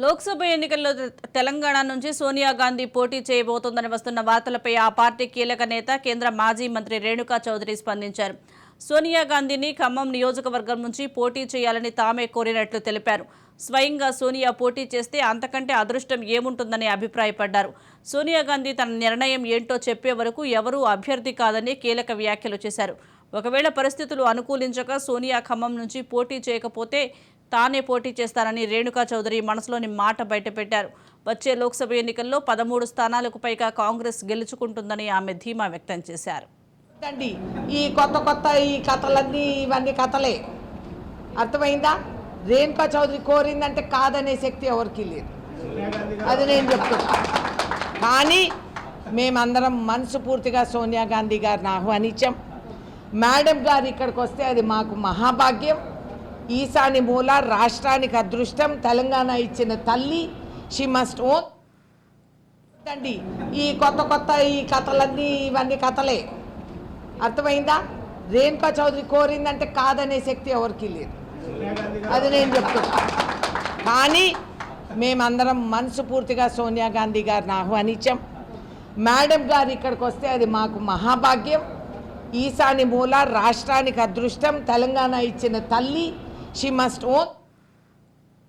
లోక్సభ ఎన్నికల్లో తెలంగాణ నుంచి సోనియా గాంధీ పోటీ చేయబోతోందని వస్తున్న వార్తలపై ఆ పార్టీ కీలక నేత కేంద్ర మాజీ మంత్రి రేణుకా చౌదరి స్పందించారు. సోనియా గాంధీని ఖమ్మం నియోజకవర్గం నుంచి పోటీ చేయాలని తామే కోరినట్లు తెలిపారు. స్వయంగా సోనియా పోటీ చేస్తే అంతకంటే అదృష్టం ఏముంటుందని అభిప్రాయపడ్డారు. సోనియా గాంధీ తన నిర్ణయం ఏంటో చెప్పే వరకు ఎవరూ అభ్యర్థి కాదని కీలక వ్యాఖ్యలు చేశారు. ఒకవేళ పరిస్థితులు అనుకూలించక సోనియా ఖమ్మం నుంచి పోటీ చేయకపోతే తానే పోటీ చేస్తానని రేణుకా చౌదరి మనసులోని మాట బయటపెట్టారు. వచ్చే లోక్సభ ఎన్నికల్లో 13 స్థానాలకు పైగా కాంగ్రెస్ గెలుచుకుంటుందని ఆమె ధీమా వ్యక్తం చేశారు. ఈ కొత్త కథలన్నీ ఇవన్నీ కథలే, అర్థమైందా? రేణుకా చౌదరి కోరిందంటే కాదనే శక్తి ఎవరికి లేదు, అది నేను చెప్తున్నా. కానీ మేమందరం మనసు పూర్తిగా సోనియా గాంధీ గారిని ఆహ్వానించాం. మేడం గారు ఇక్కడికి వస్తే అది మాకు మహాభాగ్యం. ఈశాని మూల, రాష్ట్రానికి అదృష్టం, తెలంగాణ ఇచ్చిన తల్లి. She must own. ఈ కొత్త ఈ కథలన్నీ ఇవన్నీ కథలే, అర్థమైందా? రేణుకా చౌదరి కోరిందంటే కాదనే శక్తి ఎవరికి లేదు, అది నేను చెప్తున్నా. కానీ మేమందరం మనసు పూర్తిగా సోనియా గాంధీ గారిని ఆహ్వానించాం. మేడం గారు ఇక్కడికి వస్తే అది మాకు మహాభాగ్యం. ఈశాని మూల, రాష్ట్రానికి అదృష్టం, తెలంగాణ ఇచ్చిన తల్లి. She must own.